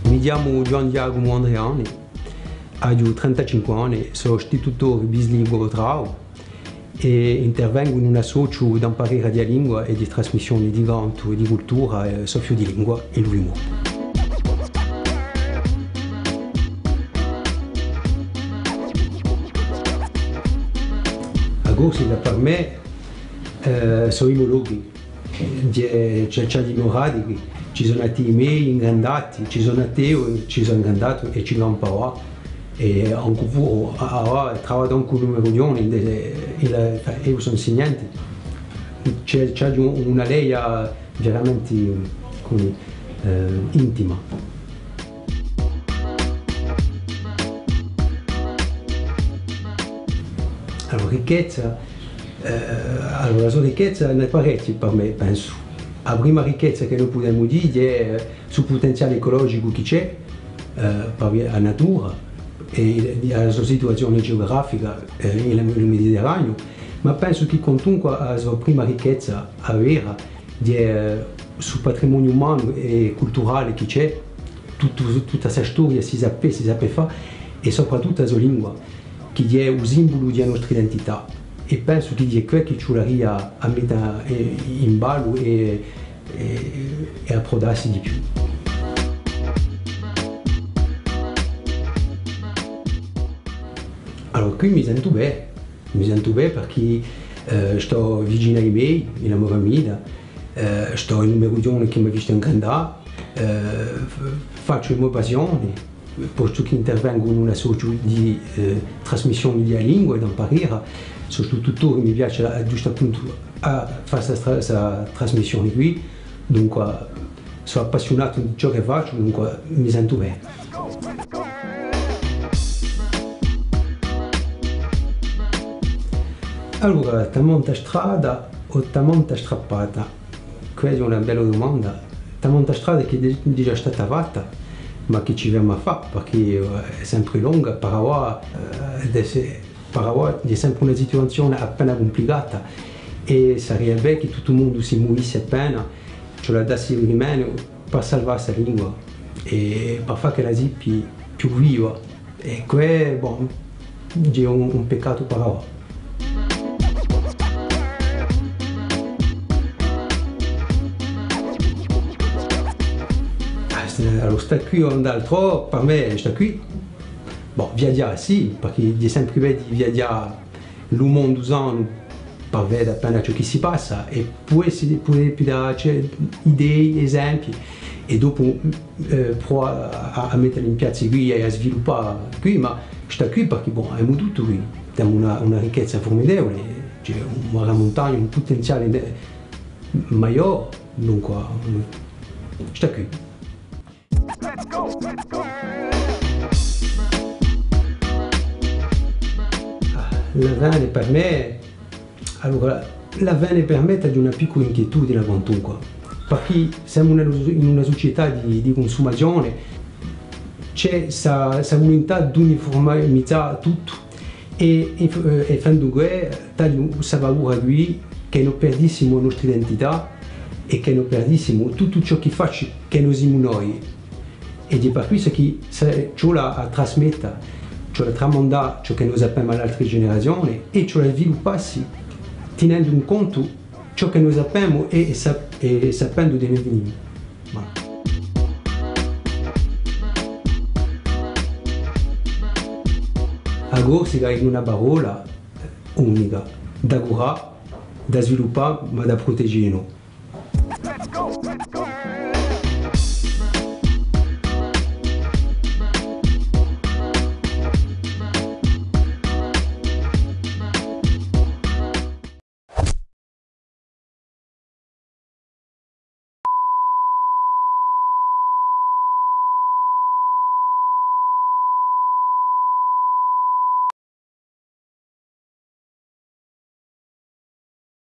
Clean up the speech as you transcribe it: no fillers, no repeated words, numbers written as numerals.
Mi chiamo Gian Giacomo Andreani, ho 35 anni, sono istitutore bilingue Trau e intervengo in un associo di imparare la lingua e di trasmissione di canto e di cultura, soffio di lingua e l'umour. Agora, per me, sono i luoghi, c'è di moradi, ci sono stati i miei ingrandati, ci sono stati, ci sono ingrandato e ci sono imparato. E anche io lavoro anche con le riunioni, io sono insegnante, c'è una lei veramente intima. Allora, ricchezza, la sua ricchezza è parecchia per me, penso. La prima ricchezza che noi possiamo dire è sul potenziale ecologico che c'è per la natura e la sua situazione geografica nel Mediterraneo, ma penso che comunque la sua prima ricchezza vera è sul patrimonio umano e culturale che c'è, tutta questa storia si sa fare e soprattutto la sua lingua, che è il simbolo della nostra identità. E penso che è quello che ci vorrà a mettere in ballo e approdarsi di più. Allora, qui mi sento bene perché sto vicino ai miei, alla mia famiglia, sto in una regione che mi ha visto ingrandare, faccio le mie passioni, posto che intervengo in una sorta di trasmissione della lingua e di imparare. Soprattutto mi piace giusto appunto a fare questa trasmissione qui, dunque sono appassionato di ciò che faccio, dunque mi sento bene. Allora, tamonta strada o tamonta strappata? Questa è una bella domanda. Tamonta strada che è già stata fatta, ma che ci dobbiamo fare perché è sempre lunga, per ora è sempre una situazione appena complicata e sarebbe bene che tutto il mondo si muovesse appena, ce la dasse in mano per salvare questa lingua e per fare che la sia più viva. E questo è un peccato per ora. Allora, stare qui o andare altro, per me sta qui. Viaggiare sì, perché è sempre bene di viaggiare il mondo usando per vedere appena ciò che si passa e poi più dare idee, esempi e dopo provare a mettere in piazza qui e a sviluppare qui, ma sta qui perché abbiamo tutto qui, abbiamo una ricchezza formidevole, c'è una montagna, un potenziale maggiore, dunque sta qui. La vene per me, allora, la vene per me è una piccola inquietudine quantunque, perché siamo in una società di consumazione, c'è questa volontà di uniformizzare tutto e facendo questo si paura qui che non perdissimo la nostra identità e che non perdissimo tutto ciò che facciamo che noi siamo noi. Ed è per questo che ciò la trasmette, ciò la tramanda, ciò che noi sappiamo alle altre generazioni e ciò la sviluppassi tenendo in conto ciò che noi sappiamo e sapendo di noi venire. Agora si ha una parola unica, da curare, da sviluppare, ma da proteggere noi.